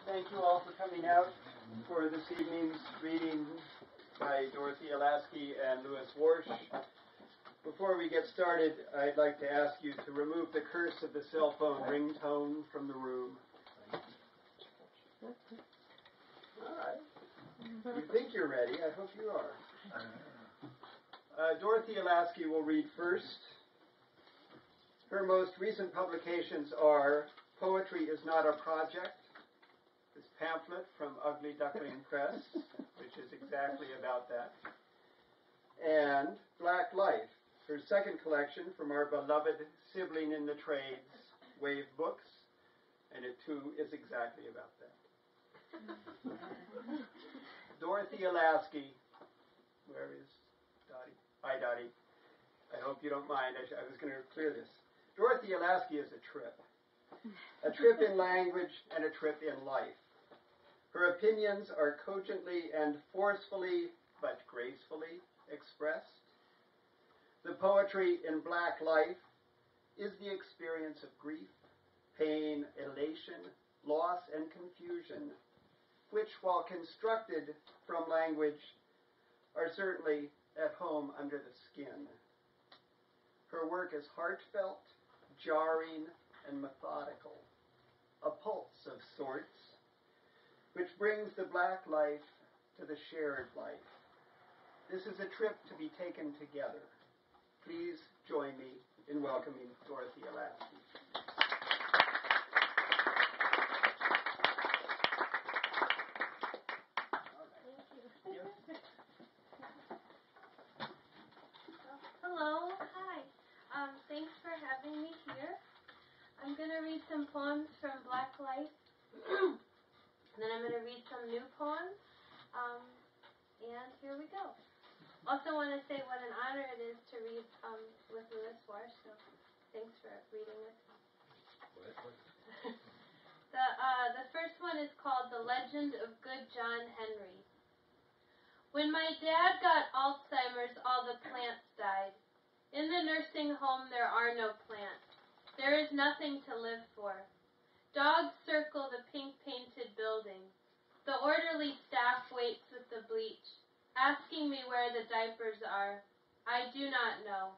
Thank you all for coming out for this evening's reading by Dorothea Lasky and Louis Warsh. Before we get started, I'd like to ask you to remove the curse of the cell phone ringtone from the room. All right. You think you're ready. I hope you are. Dorothea Lasky will read first. Her most recent publications are Poetry is Not a Project, this pamphlet from Ugly Duckling Press, which is exactly about that, and Black Life, her second collection from our beloved sibling in the trades, Wave Books, and it too is exactly about that. Dorothea Lasky, where is Dottie? Hi, Dottie. I hope you don't mind. I was going to clear this. Dorothea Lasky is a trip in language and a trip in life. Her opinions are cogently and forcefully, but gracefully, expressed. The poetry in Black Life is the experience of grief, pain, elation, loss, and confusion, which, while constructed from language, are certainly at home under the skin. Her work is heartfelt, jarring, and methodical, a pulse of sorts, which brings the Black life to the shared life. This is a trip to be taken together. Please join me in welcoming Dorothea Lasky. Hello, hi. Thanks for having me here. I'm going to read some poems from Black Life, and then I'm going to read some new poems, and here we go. Also want to say what an honor it is to read with Louis Warsh, so thanks for reading with me. The first one is called The Legend of Good John Henry. When my dad got Alzheimer's, all the plants died. In the nursing home, there are no plants. There is nothing to live for. Dogs circle the pink-painted building. The orderly staff waits with the bleach, asking me where the diapers are. I do not know.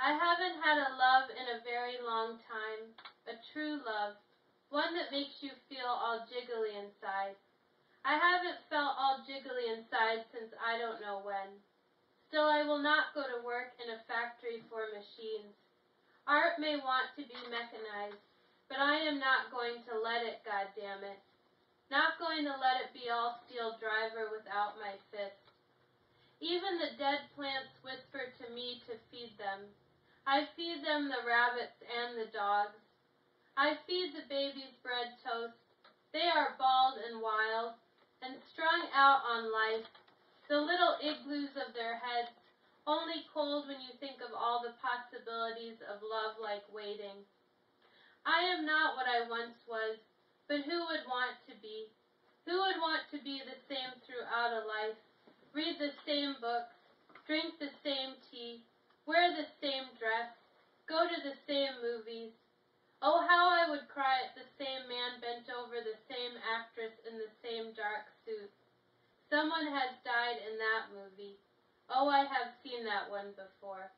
I haven't had a love in a very long time, a true love, one that makes you feel all jiggly inside. I haven't felt all jiggly inside since I don't know when. Still, I will not go to work in a factory for machines. Art may want to be mechanized, but I am not going to let it, goddammit. Not going to let it be all steel driver without my fist. Even the dead plants whisper to me to feed them. I feed them the rabbits and the dogs. I feed the babies bread toast. They are bald and wild and strung out on life, the little igloos of their heads, only cold when you think of all the possibilities of love like waiting. I am not what I once was, but who would want to be? Who would want to be the same throughout a life, read the same books, drink the same tea, wear the same dress, go to the same movies? Oh, how I would cry at the same man bent over the same actress in the same dark suit. Someone has died in that movie. Oh, I have seen that one before.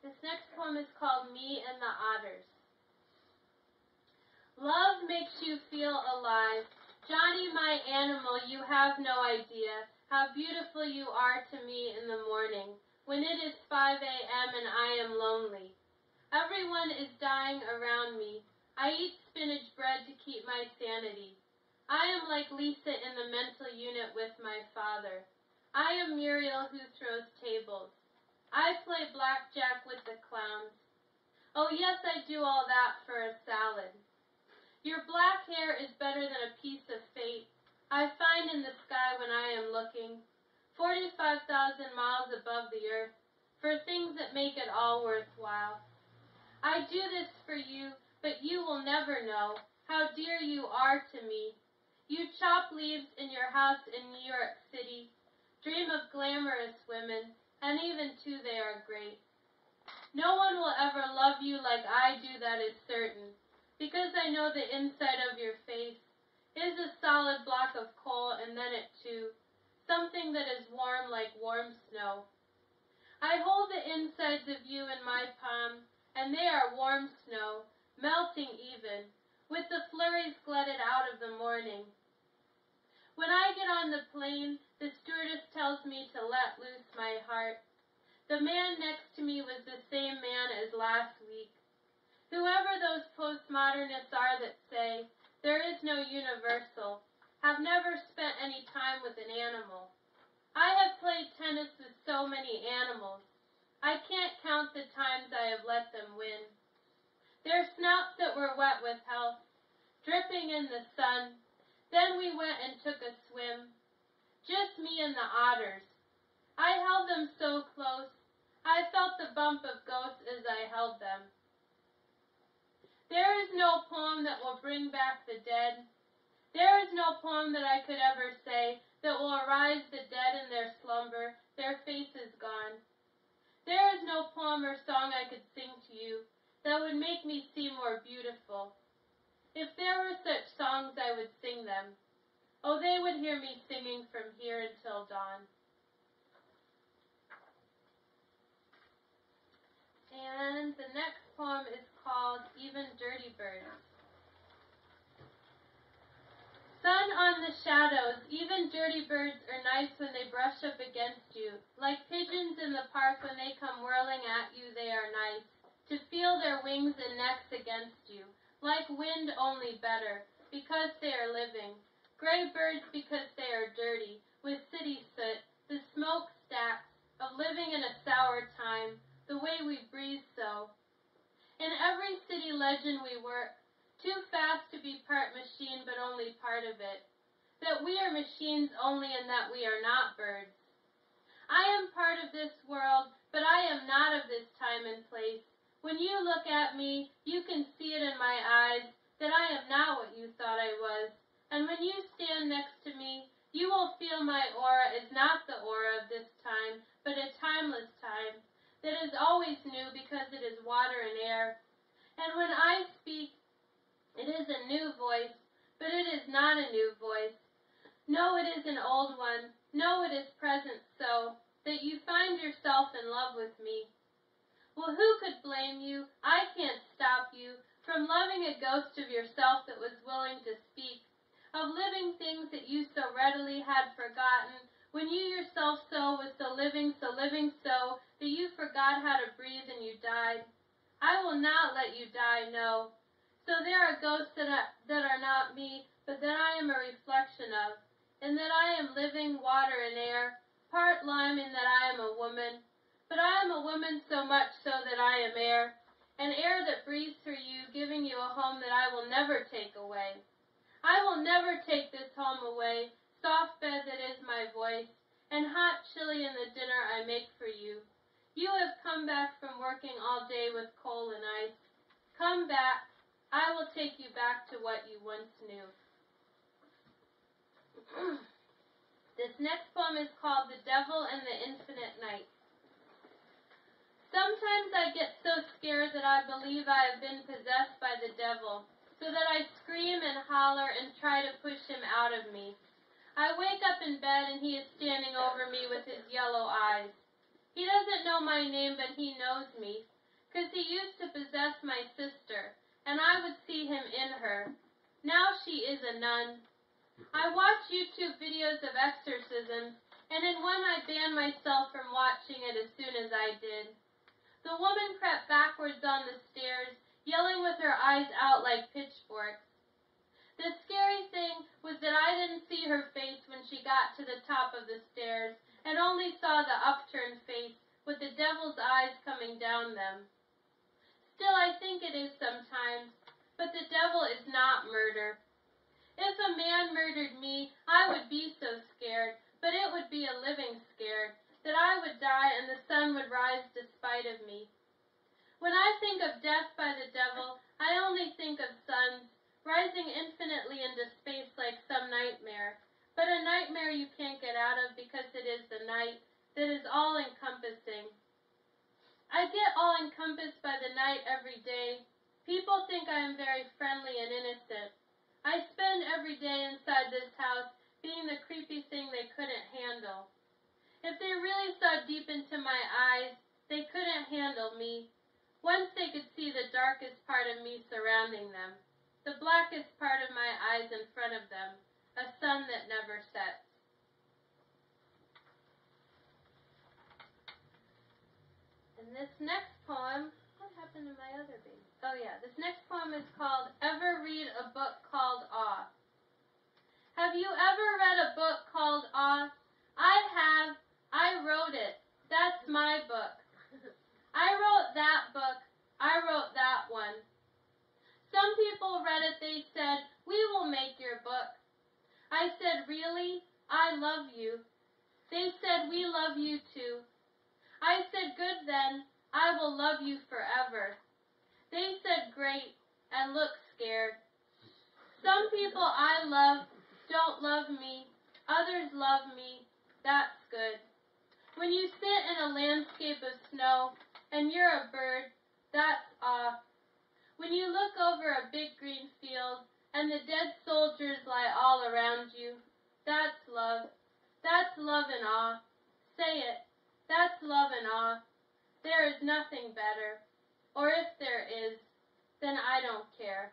This next poem is called Me and the Otters. Love makes you feel alive. Johnny, my animal, you have no idea how beautiful you are to me in the morning, when it is 5 a.m. and I am lonely. Everyone is dying around me. I eat spinach bread to keep my sanity. I am like Lisa in the mental unit with my father. I am Muriel who throws tables. I play blackjack with the clowns. Oh yes, I do all that for a salad. Your black hair is better than a piece of fate I find in the sky when I am looking, 45,000 miles above the earth, for things that make it all worthwhile. I do this for you, but you will never know how dear you are to me. You chop leaves in your house in New York City, dream of glamorous women, and even too they are great. No one will ever love you like I do, that is certain, because I know the inside of your face is a solid block of coal, and then it too, something that is warm like warm snow. I hold the insides of you in my palm, and they are warm snow, melting even, with the flurries glutted out of the morning. When I get on the plane, the stewardess tells me to let loose my heart. The man next to me was the same man as last week. Whoever those postmodernists are that say, there is no universal, have never spent any time with an animal. I have played tennis with so many animals. I can't count the times I have let them win. Their snouts that were wet with health, dripping in the sun. Then we went and took a swim. Just me and the otters. I held them so close, I felt the bump of ghosts as I held them. There is no poem that will bring back the dead. There is no poem that I could ever say that will arise the dead in their slumber, their faces gone. There is no poem or song I could sing to you that would make me seem more beautiful. If there were such songs, I would sing them. Oh, they would hear me singing from here until dawn. And the next poem is called Even Dirty Birds. Sun on the shadows, even dirty birds are nice when they brush up against you. Like pigeons in the park when they come whirling at you, they are nice. To feel their wings and necks against you. Like wind, only better, because they are living. Gray birds because they are dirty, with city soot, the smokestacks of living in a sour time, the way we breathe so. In every city legend we work, too fast to be part machine but only part of it. That we are machines only and that we are not birds. I am part of this world, but I am not of this time and place. When you look at me, you can see it in my eyes that I am not what you thought I was. And when you stand next to me, you will feel my aura is not the aura of this time, but a timeless time that is always new because it is water and air. And when I speak, it is a new voice, but it is not a new voice. No, it is an old one. No, it is present so, that you find yourself in love with me. Well, who could blame you? I can't stop you from loving a ghost of yourself that was willing to speak, of living things that you so readily had forgotten, when you yourself so was so living so that you forgot how to breathe and you died. I will not let you die, no. So there are ghosts that are not me, but that I am a reflection of, and that I am living water and air, part lime in that I am a woman. But I am a woman so much so that I am air, an air that breathes through you, giving you a home that I will never take away. I will never take this home away, soft bed that is my voice, and hot chili in the dinner I make for you. You have come back from working all day with coal and ice. Come back. I will take you back to what you once knew. This next poem is called The Devil and the Infinite Night. Sometimes I get so scared that I believe I have been possessed by the devil, so that I scream and holler and try to push him out of me. I wake up in bed and he is standing over me with his yellow eyes. He doesn't know my name, but he knows me, 'cause he used to possess my sister, and I would see him in her. Now she is a nun. I watch YouTube videos of exorcisms, and in one I banned myself from watching it as soon as I did. The woman crept backwards on the stairs, yelling with her eyes out like pitchforks. The scary thing was that I didn't see her face when she got to the top of the stairs, and only saw the upturned face with the devil's eyes coming down them. Still, I think it is sometimes, but the devil is not murder. If a man murdered me, I would be so scared, but it would be a living scared, that I would die and the sun would rise despite of me. When I think of death by the devil, I only think of suns, rising infinitely into space like some nightmare, but a nightmare you can't get out of because it is the night that is all-encompassing. I get all encompassed by the night every day. People think I am very friendly and innocent. I spend every day inside this house being the creepy thing they couldn't handle. If they really saw deep into my eyes, they couldn't handle me. Once they could see the darkest part of me surrounding them, the blackest part of my eyes in front of them, a sun that never sets. And this next poem, what happened to my other baby? Oh yeah, this next poem is called Ever Read a Book Called Awe? Have you ever read a book called Awe? I have. I wrote it. That's my book. I wrote that book. I wrote that one. Some people read it. They said, we will make your book. I said, really? I love you. They said, we love you too. I said, good then. I will love you forever. They said, great, and looked scared. Some people I love don't love me. Others love me. That's good. When you sit in a landscape of snow and you're a bird, that's awe. When you look over a big green field and the dead soldiers lie all around you, that's love. That's love and awe. Say it. That's love and awe. There is nothing better. Or if there is, then I don't care.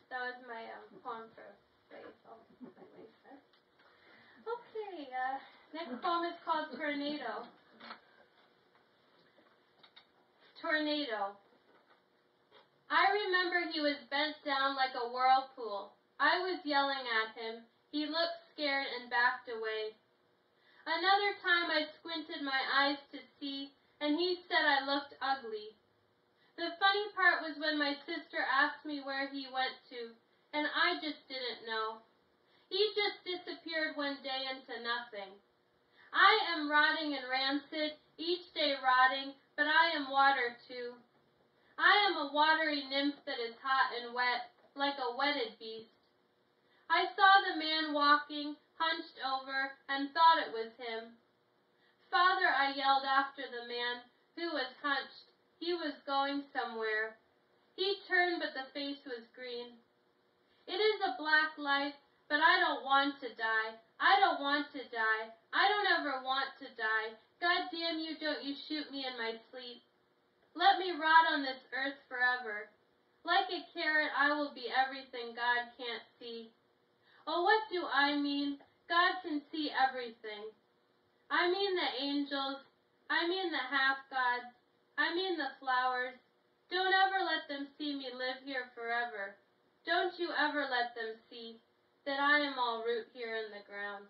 That was my poem for Faith. Okay, next poem is called Tornado. Tornado. I remember he was bent down like a whirlpool. I was yelling at him. He looked scared and backed away. Another time I squinted my eyes to see, and he said I looked ugly. The funny part was when my sister asked me where he went to, and I just didn't know. He just disappeared one day into nothing. I am rotting and rancid, each day rotting, but I am water too. I am a watery nymph that is hot and wet, like a wetted beast. I saw the man walking, hunched over, and thought it was him. Father, I yelled after the man, who was hunched. He was going somewhere. He turned, but the face was green. It is a black life, but I don't want to die. I don't want to die. I don't ever want to die. God damn you, don't you shoot me in my sleep. Let me rot on this earth forever. Like a carrot, I will be everything God can't see. Oh, what do I mean? God can see everything. I mean the angels. I mean the half-gods. I mean the flowers. Don't ever let them see me live here forever. Don't you ever let them see that I am all root here in the ground.